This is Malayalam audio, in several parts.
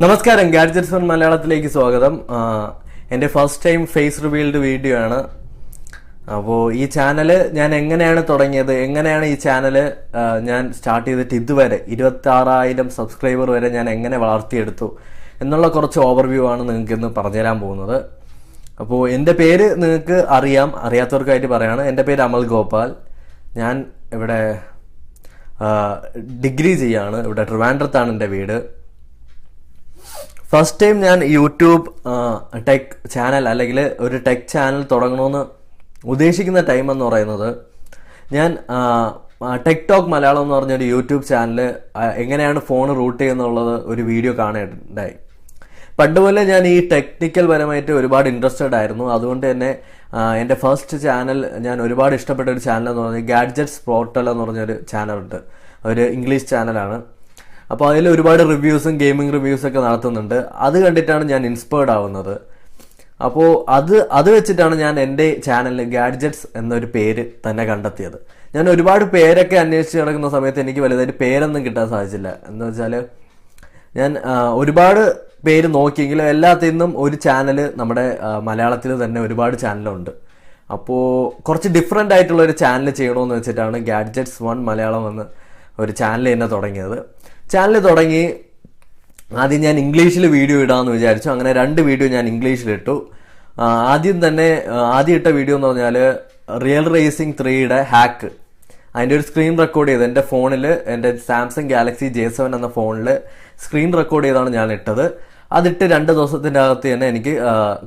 നമസ്കാരം, ഗാഡ്ജറ്റ്സ് വൺ മലയാളത്തിലേക്ക് സ്വാഗതം. എൻ്റെ first time face revealed video ആണ്. അപ്പോൾ ഈ ചാനല് ഞാൻ എങ്ങനെയാണ് തുടങ്ങിയത്, എങ്ങനെയാണ് ഈ ചാനല് ഞാൻ സ്റ്റാർട്ട് ചെയ്തിട്ട് ഇതുവരെ 26,000 സബ്സ്ക്രൈബർ വരെ ഞാൻ എങ്ങനെ വളർത്തിയെടുത്തു എന്നുള്ള കുറച്ച് ഓവർവ്യൂ ആണ് നിങ്ങൾക്ക് ഇന്ന് പറഞ്ഞുതരാൻ പോകുന്നത്. അപ്പോൾ എൻ്റെ പേര് നിങ്ങൾക്ക് അറിയാത്തവർക്കായിട്ട് പറയാണ്. എൻ്റെ പേര് അമൽ ഗോപാൽ. ഞാൻ ഇവിടെ ഡിഗ്രി ചെയ്യാണ്. ഇവിടെ ട്രിവാൻഡ്രത്താണ് എൻ്റെ വീട്. ഫസ്റ്റ് ടൈം ഞാൻ യൂട്യൂബ് ടെക് ചാനൽ അല്ലെങ്കിൽ ഒരു ടെക് ചാനൽ തുടങ്ങണമെന്ന് ഉദ്ദേശിക്കുന്ന ടൈം എന്ന് പറയുന്നത്, ഞാൻ ടെക് ടോക്ക് മലയാളം എന്ന് പറഞ്ഞൊരു യൂട്യൂബ് ചാനൽ എങ്ങനെയാണ് ഫോൺ റൂട്ട് ചെയ്യുന്നുള്ളത് ഒരു വീഡിയോ കാണാനുണ്ടായി. പണ്ടുപോലെ ഞാൻ ഈ ടെക്നിക്കൽ പരമായിട്ട് ഒരുപാട് ഇൻട്രസ്റ്റഡ് ആയിരുന്നു. അതുകൊണ്ട് തന്നെ എൻ്റെ ഫസ്റ്റ് ചാനൽ ഞാൻ ഒരുപാട് ഇഷ്ടപ്പെട്ട ഒരു ചാനൽ എന്ന് പറഞ്ഞാൽ ഗാഡ്ജറ്റ്സ് പോർട്ടൽ എന്ന് പറഞ്ഞൊരു ചാനലുണ്ട്. ഒരു ഇംഗ്ലീഷ് ചാനലാണ്. അപ്പോൾ അതിൽ ഒരുപാട് റിവ്യൂസും ഗെയിമിംഗ് റിവ്യൂസൊക്കെ നടത്തുന്നുണ്ട്. അത് കണ്ടിട്ടാണ് ഞാൻ ഇൻസ്പയർഡ് ആവുന്നത്. അപ്പോൾ അത് വെച്ചിട്ടാണ് ഞാൻ എൻ്റെ ചാനലിൽ ഗാഡ്ജറ്റ്സ് എന്നൊരു പേര് തന്നെ കണ്ടെത്തിയത്. ഞാൻ ഒരുപാട് പേരൊക്കെ അന്വേഷിച്ച് നടക്കുന്ന സമയത്ത് എനിക്ക് വലുതായിട്ട് പേരൊന്നും കിട്ടാൻ സാധിച്ചില്ല. എന്ന് വെച്ചാൽ ഞാൻ ഒരുപാട് പേര് നോക്കിയെങ്കിലും എല്ലാത്തിൽ നിന്നും ഒരു ചാനൽ നമ്മുടെ മലയാളത്തിൽ തന്നെ ഒരുപാട് ചാനലുണ്ട്. അപ്പോൾ കുറച്ച് ഡിഫറെൻ്റ് ആയിട്ടുള്ള ഒരു ചാനൽ ചെയ്യണമെന്ന് വെച്ചിട്ടാണ് ഗാഡ്ജറ്റ്സ് വൺ മലയാളം എന്ന ഒരു ചാനൽ തന്നെ തുടങ്ങിയത്. ചാനൽ തുടങ്ങി ആദ്യം ഞാൻ ഇംഗ്ലീഷിൽ വീഡിയോ ഇടാമെന്ന് വിചാരിച്ചു. അങ്ങനെ 2 വീഡിയോ ഞാൻ ഇംഗ്ലീഷിലിട്ടു. ആദ്യം ഇട്ട വീഡിയോ എന്ന് പറഞ്ഞാൽ റിയൽ റേസിംഗ് 3യുടെ ഹാക്ക്, അതിൻ്റെ ഒരു സ്ക്രീൻ റെക്കോർഡ് ചെയ്ത് എൻ്റെ ഫോണിൽ, എൻ്റെ സാംസങ് ഗാലക്സി J7 എന്ന ഫോണിൽ സ്ക്രീൻ റെക്കോർഡ് ചെയ്താണ് ഞാൻ ഇട്ടത്. അതിട്ട് 2 ദിവസത്തിൻ്റെ അകത്ത് തന്നെ എനിക്ക്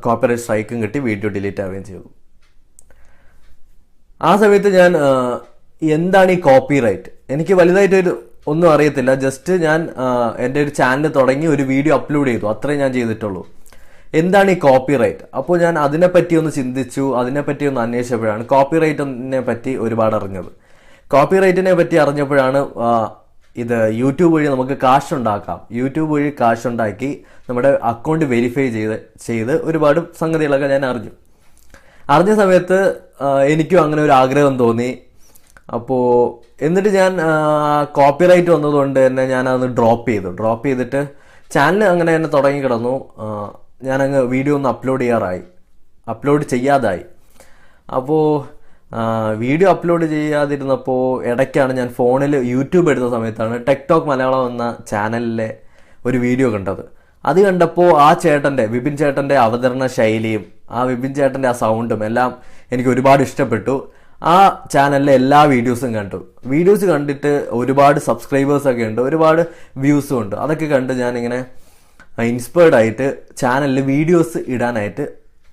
കോപ്പിറൈറ്റ് സ്ട്രൈക്കും കിട്ടി, വീഡിയോ ഡിലീറ്റ് ആവുകയും ചെയ്തു. ആ സമയത്ത് ഞാൻ എന്താണ് ഈ കോപ്പിറൈറ്റ്, എനിക്ക് വലുതായിട്ടൊരു ഒന്നും അറിയത്തില്ല. ജസ്റ്റ് ഞാൻ എൻ്റെ ഒരു ചാനൽ തുടങ്ങി ഒരു വീഡിയോ അപ്ലോഡ് ചെയ്തു, അത്രേ ഞാൻ ചെയ്തിട്ടുള്ളൂ. എന്താണ് ഈ കോപ്പിറൈറ്റ്? അപ്പോൾ ഞാൻ അതിനെപ്പറ്റി ഒന്ന് ചിന്തിച്ചു, അതിനെപ്പറ്റി ഒന്ന് അന്വേഷിച്ചപ്പോഴാണ് കോപ്പിറൈറ്റിനെ പറ്റി ഒരുപാട് അറിഞ്ഞത്. കോപ്പിറൈറ്റിനെ പറ്റി അറിഞ്ഞപ്പോഴാണ് ഇത് യൂട്യൂബ് വഴി നമുക്ക് കാശുണ്ടാക്കാം, യൂട്യൂബ് വഴി കാശുണ്ടാക്കി നമ്മുടെ അക്കൗണ്ട് വെരിഫൈ ചെയ്ത് ഒരുപാട് സംഗതികളൊക്കെ ഞാൻ അറിഞ്ഞ സമയത്ത് എനിക്കും അങ്ങനെ ഒരു ആഗ്രഹം തോന്നി. അപ്പോൾ എന്നിട്ട് ഞാൻ കോപ്പിറൈറ്റ് വന്നതുകൊണ്ട് തന്നെ ഞാനതൊന്ന് ഡ്രോപ്പ് ചെയ്തിട്ട് ചാനൽ അങ്ങനെ തന്നെ തുടങ്ങി കിടന്നു. ഞാനങ്ങ് വീഡിയോ ഒന്ന് അപ്ലോഡ് ചെയ്യാതായി. അപ്പോൾ വീഡിയോ അപ്ലോഡ് ചെയ്യാതിരുന്നപ്പോൾ ഇടയ്ക്കാണ് ഞാൻ ഫോണിൽ യൂട്യൂബ് എടുത്ത സമയത്താണ് ടെക് ടോക്ക് മലയാളം എന്ന ചാനലിലെ ഒരു വീഡിയോ കണ്ടത്. അത് കണ്ടപ്പോൾ ആ വിപിൻ ചേട്ടൻ്റെ അവതരണ ശൈലിയും വിപിൻ ചേട്ടൻ്റെ ആ സൗണ്ടും എല്ലാം എനിക്ക് ഒരുപാട് ഇഷ്ടപ്പെട്ടു. ആ ചാനലിലെ എല്ലാ വീഡിയോസും വീഡിയോസ് കണ്ടിട്ട് ഒരുപാട് സബ്സ്ക്രൈബേഴ്സൊക്കെ ഉണ്ട്, ഒരുപാട് വ്യൂസും ഉണ്ട്. അതൊക്കെ കണ്ട് ഞാനിങ്ങനെ ഇൻസ്പയർഡ് ആയിട്ട് ചാനലിൽ വീഡിയോസ് ഇടാനായിട്ട്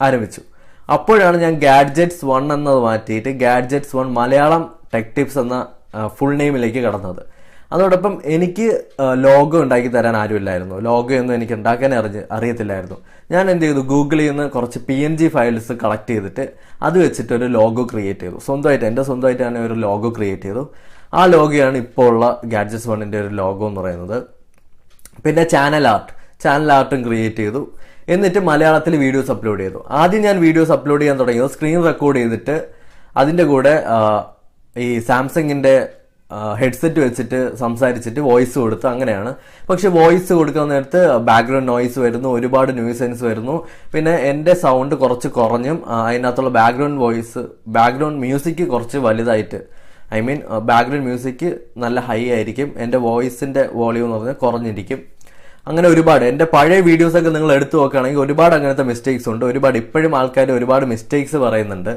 ആരംഭിച്ചു. അപ്പോഴാണ് ഞാൻ ഗാഡ്ജറ്റ്സ് വൺ എന്നത് മാറ്റിയിട്ട് gadgets one Malayalam tech tips എന്ന ഫുൾ നെയിമിലേക്ക് കടന്നത്. അതോടൊപ്പം എനിക്ക് ലോഗോ ഉണ്ടാക്കി തരാൻ ആരുമില്ലായിരുന്നു. ലോഗോ ഒന്നും എനിക്ക് ഉണ്ടാക്കാൻ അറിയത്തില്ലായിരുന്നു. ഞാൻ എന്ത് ചെയ്തു, ഗൂഗിളിൽ നിന്ന് കുറച്ച് PNG ഫയൽസ് കളക്ട് ചെയ്തിട്ട് അത് വെച്ചിട്ട് ഒരു ലോഗോ ക്രിയേറ്റ് ചെയ്തു. എൻ്റെ സ്വന്തമായിട്ട് തന്നെ ഒരു ലോഗോ ക്രിയേറ്റ് ചെയ്തു. ആ ലോഗോയാണ് ഇപ്പോൾ ഉള്ള ഗാഡ്ജറ്റ്സ് വണ്ണിൻ്റെ ഒരു ലോഗോ എന്ന് പറയുന്നത്. പിന്നെ ചാനൽ ആർട്ടും ക്രിയേറ്റ് ചെയ്തു. എന്നിട്ട് മലയാളത്തിൽ വീഡിയോസ് അപ്ലോഡ് ചെയ്തു. ആദ്യം ഞാൻ വീഡിയോസ് അപ്ലോഡ് ചെയ്യാൻ തുടങ്ങിയത് സ്ക്രീൻ റെക്കോർഡ് ചെയ്തിട്ട് അതിൻ്റെ കൂടെ ഈ സാംസങ്ങിൻ്റെ ഹെഡ്സെറ്റ് വെച്ചിട്ട് സംസാരിച്ചിട്ട് വോയിസ് കൊടുത്തു, അങ്ങനെയാണ്. പക്ഷെ വോയിസ് കൊടുക്കുന്ന നേരത്ത് ബാക്ക്ഗ്രൗണ്ട് നോയ്സ് വരുന്നു, ഒരുപാട് ന്യൂസൻസ് വരുന്നു. പിന്നെ എൻ്റെ സൗണ്ട് കുറച്ച് കുറഞ്ഞും അതിനകത്തുള്ള ബാക്ക്ഗ്രൗണ്ട് മ്യൂസിക് കുറച്ച് വലുതായിട്ട്, ബാക്ക്ഗ്രൗണ്ട് മ്യൂസിക് നല്ല ഹൈ ആയിരിക്കും, എൻ്റെ വോയിസിൻ്റെ വോളിയം എന്ന് പറഞ്ഞാൽ കുറഞ്ഞിരിക്കും. അങ്ങനെ ഒരുപാട് എൻ്റെ പഴയ വീഡിയോസൊക്കെ നിങ്ങൾ എടുത്തു നോക്കുകയാണെങ്കിൽ ഒരുപാട് അങ്ങനത്തെ മിസ്റ്റേക്സ് ഉണ്ട്. ഇപ്പോഴും ആൾക്കാർ ഒരുപാട് മിസ്റ്റേക്സ് പറയുന്നുണ്ട്.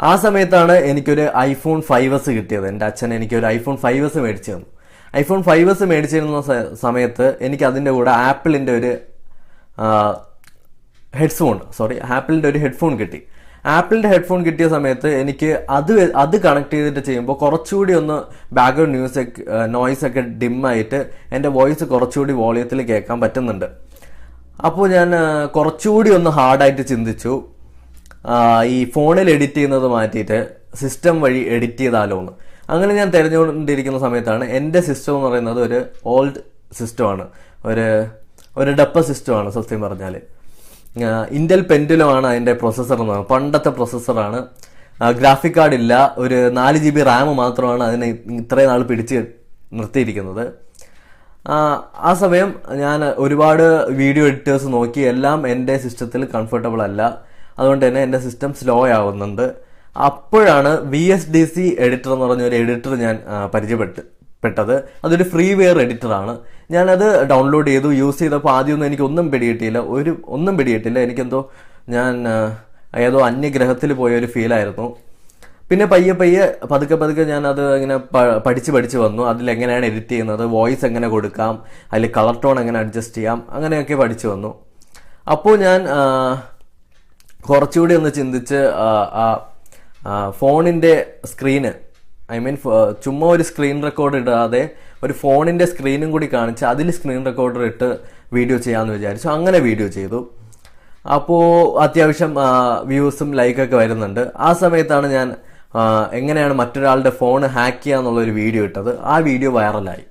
ആ സമയത്താണ് എനിക്കൊരു iPhone 5s കിട്ടിയത്. എൻ്റെ അച്ഛൻ എനിക്കൊരു iPhone 5s മേടിച്ചു തന്നു. iPhone 5s മേടിച്ചിരുന്ന സമയത്ത് എനിക്ക് അതിൻ്റെ കൂടെ ആപ്പിളിൻ്റെ ഒരു ഹെഡ്ഫോൺ കിട്ടി. ആപ്പിളിൻ്റെ ഹെഡ്ഫോൺ കിട്ടിയ സമയത്ത് എനിക്ക് അത് കണക്ട് ചെയ്തിട്ട് ചെയ്യുമ്പോൾ കുറച്ചുകൂടി ഒന്ന് ബാക്ക്ഗ്രൗണ്ട് നോയ്സ് ഒക്കെ ഡിമ്മായിട്ട് എൻ്റെ വോയിസ് കുറച്ചുകൂടി വോളിയത്തിൽ കേൾക്കാൻ പറ്റുന്നുണ്ട്. അപ്പോൾ ഞാൻ കുറച്ചുകൂടി ഒന്ന് ഹാർഡായിട്ട് ചിന്തിച്ചു, ഈ ഫോണിൽ എഡിറ്റ് ചെയ്യുന്നത് മാറ്റിയിട്ട് സിസ്റ്റം വഴി എഡിറ്റ് ചെയ്താലോ എന്ന്. അങ്ങനെ ഞാൻ തിരഞ്ഞുകൊണ്ടിരിക്കുന്ന സമയത്താണ് എൻ്റെ സിസ്റ്റം എന്ന് പറയുന്നത് ഒരു ഓൾഡ് സിസ്റ്റമാണ്, ഒരു ഡപ്പ സിസ്റ്റമാണ്. സത്യം പറഞ്ഞാൽ ഇന്റൽ പെൻഡുലം ആണ് അതിൻ്റെ പ്രൊസസ്സർ എന്ന് പറയുന്നത്. പണ്ടത്തെ പ്രൊസസ്സറാണ്, ഗ്രാഫിക് കാർഡ് ഇല്ല, ഒരു 4 GB റാം മാത്രമാണ് അതിനെ ഇത്രയും നാൾ പിടിച്ച് നിർത്തിയിരിക്കുന്നത്. ആ സമയം ഞാൻ ഒരുപാട് വീഡിയോ എഡിറ്റേഴ്സ് നോക്കി, എല്ലാം എൻ്റെ സിസ്റ്റത്തിൽ കംഫർട്ടബിൾ അല്ല. അതുകൊണ്ട് തന്നെ എൻ്റെ സിസ്റ്റം സ്ലോ ആവുന്നുണ്ട്. അപ്പോഴാണ് VSDC എഡിറ്റർ എന്ന് പറഞ്ഞ ഒരു എഡിറ്റർ ഞാൻ പരിചയപ്പെട്ടത്. അതൊരു ഫ്രീ വെയർ എഡിറ്ററാണ്. ഞാനത് ഡൗൺലോഡ് ചെയ്തു, യൂസ് ചെയ്തപ്പോൾ ആദ്യമൊന്നും എനിക്ക് ഒന്നും പിടികിട്ടിയില്ല. എനിക്കെന്തോ ഞാൻ ഏതോ അന്യഗ്രഹത്തിൽ പോയ ഒരു ഫീലായിരുന്നു. പിന്നെ പയ്യെ പതുക്കെ ഞാൻ അത് ഇങ്ങനെ പഠിച്ച് വന്നു. അതിലെങ്ങനെയാണ് എഡിറ്റ് ചെയ്യുന്നത്, വോയിസ് എങ്ങനെ കൊടുക്കാം, അതിൽ കളർ ടോൺ എങ്ങനെ അഡ്ജസ്റ്റ് ചെയ്യാം, അങ്ങനെയൊക്കെ പഠിച്ചു വന്നു. അപ്പോൾ ഞാൻ കുറച്ചുകൂടി ഒന്ന് ചിന്തിച്ച് ഫോണിൻ്റെ സ്ക്രീന്, ചുമ്മാ ഒരു സ്ക്രീൻ റെക്കോർഡർ ഇടാതെ ഒരു ഫോണിൻ്റെ സ്ക്രീനും കൂടി കാണിച്ച് അതിൽ സ്ക്രീൻ റെക്കോർഡർ ഇട്ട് വീഡിയോ ചെയ്യാമെന്ന് വിചാരിച്ചു. അങ്ങനെ വീഡിയോ ചെയ്തു. അപ്പോൾ അത്യാവശ്യം വ്യൂസും ലൈക്കൊക്കെ വരുന്നുണ്ട്. ആ സമയത്താണ് ഞാൻ എങ്ങനെയാണ് മറ്റൊരാളുടെ ഫോൺ ഹാക്ക് ചെയ്യാന്നുള്ളൊരു വീഡിയോ ഇട്ടത്. ആ വീഡിയോ വൈറലായി.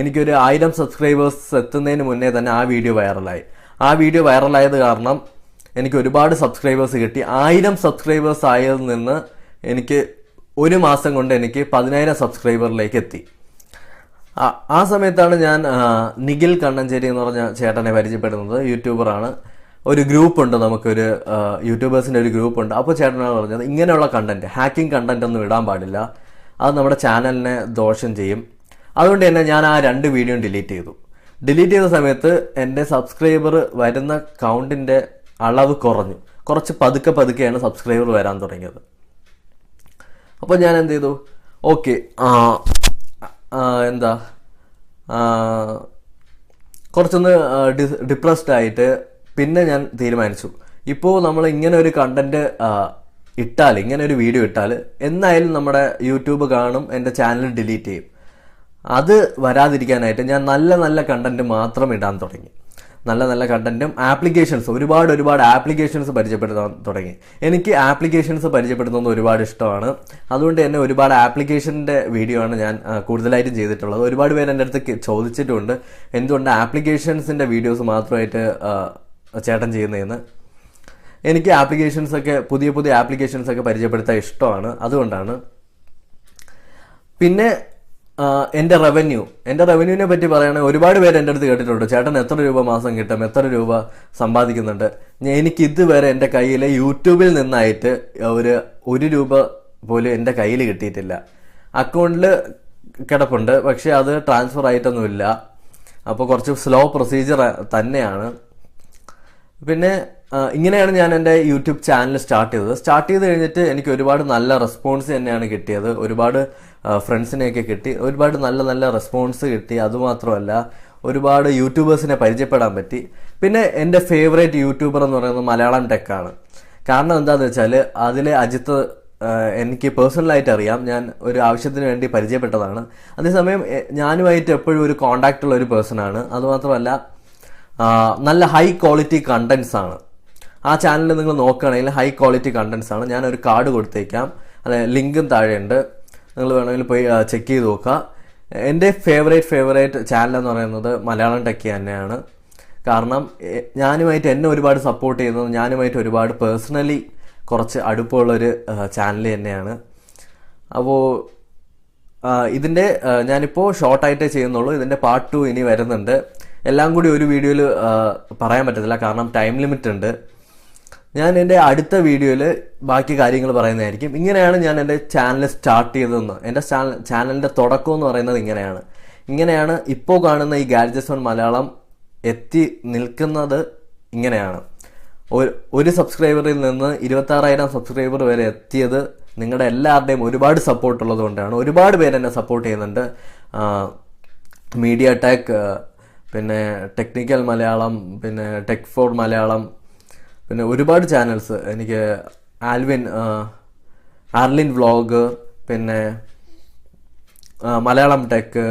എനിക്കൊരു 1000 സബ്സ്ക്രൈബേഴ്സ് എത്തുന്നതിന് മുന്നേ തന്നെ ആ വീഡിയോ വൈറലായി. ആ വീഡിയോ വൈറലായത് കാരണം എനിക്ക് ഒരുപാട് സബ്സ്ക്രൈബേഴ്സ് കിട്ടി. 1000 സബ്സ്ക്രൈബേഴ്സ് ആയതിൽ നിന്ന് എനിക്ക് ഒരു മാസം കൊണ്ട് എനിക്ക് 10,000 സബ്സ്ക്രൈബറിലേക്ക് എത്തി. ആ സമയത്താണ് ഞാൻ നിഖിൽ കണ്ണഞ്ചേരി എന്ന് പറഞ്ഞ ചേട്ടനെ പരിചയപ്പെടുന്നത്. യൂട്യൂബറാണ്. ഒരു ഗ്രൂപ്പുണ്ട്, നമുക്കൊരു യൂട്യൂബേഴ്സിൻ്റെ ഒരു ഗ്രൂപ്പുണ്ട്. അപ്പോൾ ചേട്ടനാണ് പറഞ്ഞത്, ഇങ്ങനെയുള്ള കണ്ടന്റ്, ഹാക്കിംഗ് കണ്ടന്റ് ഒന്നും ഇടാൻ പാടില്ല, അത് നമ്മുടെ ചാനലിനെ ദോഷം ചെയ്യും. അതുകൊണ്ട് തന്നെ ഞാൻ ആ 2 വീഡിയോ ഡിലീറ്റ് ചെയ്ത സമയത്ത് എൻ്റെ സബ്സ്ക്രൈബർ വരുന്ന കൗണ്ടിൻ്റെ അളവ് കുറച്ച് പതുക്കെയാണ് സബ്സ്ക്രൈബർ വരാൻ തുടങ്ങിയത്. അപ്പോൾ ഞാൻ എന്ത് ചെയ്തു, ഓക്കെ കുറച്ചൊന്ന് ഡിപ്രസ്ഡ് ആയിട്ട് പിന്നെ ഞാൻ തീരുമാനിച്ചു, ഇപ്പോൾ നമ്മൾ ഇങ്ങനെ ഒരു കണ്ടന്റ് ഇങ്ങനെ ഒരു വീഡിയോ ഇട്ടാൽ എന്നായാലും നമ്മുടെ യൂട്യൂബ് കാണും, എൻ്റെ ചാനൽ ഡിലീറ്റ് ചെയ്യും. അത് വരാതിരിക്കാനായിട്ട് ഞാൻ നല്ല കണ്ടന്റ് മാത്രം ഇടാൻ തുടങ്ങി. നല്ല കണ്ടന്റും ആപ്ലിക്കേഷൻസ്, ഒരുപാട് ആപ്ലിക്കേഷൻസ് പരിചയപ്പെടുത്താൻ തുടങ്ങി. എനിക്ക് ആപ്ലിക്കേഷൻസ് പരിചയപ്പെടുത്തുന്നത് ഒരുപാട് ഇഷ്ടമാണ്. അതുകൊണ്ട് തന്നെ ഒരുപാട് ആപ്ലിക്കേഷൻ്റെ വീഡിയോ ആണ് ഞാൻ കൂടുതലായിട്ടും ചെയ്തിട്ടുള്ളത്. ഒരുപാട് പേര് എൻ്റെ അടുത്ത് ചോദിച്ചിട്ടുണ്ട് എന്തുകൊണ്ട് ആപ്ലിക്കേഷൻസിൻ്റെ വീഡിയോസ് മാത്രമായിട്ട് ചേട്ടൻ ചെയ്യുന്നതെന്ന്. എനിക്ക് ആപ്ലിക്കേഷൻസൊക്കെ പുതിയ ആപ്ലിക്കേഷൻസൊക്കെ പരിചയപ്പെടുത്താൻ ഇഷ്ടമാണ്. അതുകൊണ്ടാണ്. പിന്നെ എൻ്റെ റവന്യൂവിനെ പറ്റി പറയുകയാണെങ്കിൽ ഒരുപാട് പേര് എൻ്റെ അടുത്ത് കേട്ടിട്ടുണ്ട്, ചേട്ടൻ എത്ര രൂപ മാസം കിട്ടും, എത്ര രൂപ സമ്പാദിക്കുന്നുണ്ട്. എനിക്ക് ഇതുവരെ എൻ്റെ കയ്യിൽ യൂട്യൂബിൽ നിന്നായിട്ട് ഒരു രൂപ പോലും എൻ്റെ കയ്യിൽ കിട്ടിയിട്ടില്ല. അക്കൗണ്ടിൽ കിടപ്പുണ്ട്, പക്ഷെ അത് ട്രാൻസ്ഫർ ആയിട്ടൊന്നുമില്ല. അപ്പോൾ കുറച്ച് സ്ലോ പ്രൊസീജിയർ തന്നെയാണ്. പിന്നെ ഇങ്ങനെയാണ് ഞാൻ എൻ്റെ യൂട്യൂബ് ചാനൽ സ്റ്റാർട്ട് ചെയ്ത് കഴിഞ്ഞിട്ട് എനിക്ക് ഒരുപാട് നല്ല റെസ്പോൺസ് തന്നെയാണ് കിട്ടിയത്. ഒരുപാട് ഫ്രണ്ട്സിനെയൊക്കെ കിട്ടി, ഒരുപാട് നല്ല റെസ്പോൺസ് കിട്ടി. അതുമാത്രമല്ല, ഒരുപാട് യൂട്യൂബേഴ്സിനെ പരിചയപ്പെടാൻ പറ്റി. പിന്നെ എൻ്റെ ഫേവറേറ്റ് യൂട്യൂബർ എന്ന് പറയുന്നത് മലയാളം ടെക്കാണ്. കാരണം എന്താണെന്ന് വെച്ചാൽ അതിലെ അജിത്ത് എനിക്ക് പേഴ്സണലായിട്ട് അറിയാം. ഞാൻ ഒരു ആവശ്യത്തിന് വേണ്ടി പരിചയപ്പെട്ടതാണ്. അതേസമയം ഞാനുമായിട്ട് എപ്പോഴും ഒരു കോണ്ടാക്റ്റ് ഉള്ള ഒരു പേഴ്സണാണ്. അതുമാത്രമല്ല, നല്ല ഹൈ ക്വാളിറ്റി കണ്ടന്റ്സ് ആണ്. ആ ചാനൽ നിങ്ങൾ നോക്കുകയാണെങ്കിൽ ഹൈ ക്വാളിറ്റി കണ്ടന്റ്സ് ആണ്. ഞാനൊരു കാർഡ് കൊടുത്തേക്കാം, അല്ലെ ലിങ്കും താഴെയുണ്ട്, നിങ്ങൾ വേണമെങ്കിൽ പോയി ചെക്ക് ചെയ്ത് നോക്കുക. എൻ്റെ ഫേവറേറ്റ് ചാനൽ എന്ന് പറയുന്നത് മലയാളം ടെക്കി തന്നെയാണ്. കാരണം ഞാനുമായിട്ട് എന്നെ ഒരുപാട് സപ്പോർട്ട് ചെയ്യുന്നത്, ഞാനുമായിട്ട് ഒരുപാട് പേഴ്സണലി കുറച്ച് അടുപ്പമുള്ളൊരു ചാനൽ തന്നെയാണ്. അപ്പോൾ ഇതിൻ്റെ ഞാനിപ്പോൾ ഷോർട്ടായിട്ടേ ചെയ്യുന്നുള്ളൂ. ഇതിൻ്റെ പാർട്ട് 2 ഇനി വരുന്നുണ്ട്. എല്ലാം കൂടി ഒരു വീഡിയോയിൽ പറയാൻ പറ്റത്തില്ല, കാരണം ടൈം ലിമിറ്റ് ഉണ്ട്. ഞാൻ എൻ്റെ അടുത്ത വീഡിയോയിൽ ബാക്കി കാര്യങ്ങൾ പറയുന്നതായിരിക്കും. ഇങ്ങനെയാണ് ഞാൻ എൻ്റെ ചാനൽ സ്റ്റാർട്ട് ചെയ്തതെന്ന്. എൻ്റെ ചാനലിൻ്റെ തുടക്കം എന്ന് പറയുന്നത് ഇങ്ങനെയാണ് ഇപ്പോൾ കാണുന്ന ഈ ഗാഡ്ജറ്റ്സ് ഓൺ മലയാളം എത്തി നിൽക്കുന്നത്. ഇങ്ങനെയാണ് ഒരു സബ്സ്ക്രൈബറിൽ നിന്ന് 26,000 സബ്സ്ക്രൈബർ വരെ എത്തിയത് നിങ്ങളുടെ എല്ലാവരുടെയും ഒരുപാട് സപ്പോർട്ട് ഉള്ളത് കൊണ്ടാണ്. ഒരുപാട് പേര് എന്നെ സപ്പോർട്ട് ചെയ്യുന്നുണ്ട്. മീഡിയ ടെക്, പിന്നെ ടെക്നിക്കൽ മലയാളം, പിന്നെ ടെക് ഫോർ മലയാളം, പിന്നെ ഒരുപാട് ചാനൽസ്, എനിക്ക് ആർലിൻ വ്ളോഗ്, പിന്നെ Malayalam tech,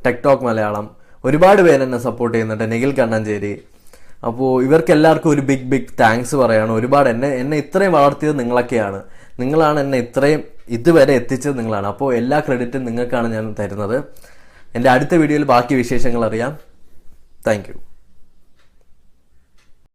tech talk Malayalam, ഒരുപാട് പേര് എന്നെ സപ്പോർട്ട് ചെയ്യുന്നുണ്ട്. നിഖിൽ കണ്ണഞ്ചേരി. അപ്പോൾ ഇവർക്കെല്ലാവർക്കും ഒരു ബിഗ് താങ്ക്സ് പറയാണ്. ഒരുപാട് എന്നെ ഇത്രയും വളർത്തിയത് നിങ്ങളൊക്കെയാണ്. നിങ്ങളാണ് എന്നെ ഇത്രയും ഇതുവരെ എത്തിച്ചത് നിങ്ങളാണ്. അപ്പോൾ എല്ലാ ക്രെഡിറ്റും നിങ്ങൾക്കാണ് ഞാൻ തരുന്നത്. എൻ്റെ അടുത്ത വീഡിയോയിൽ ബാക്കി വിശേഷങ്ങൾ അറിയാം. Thank you.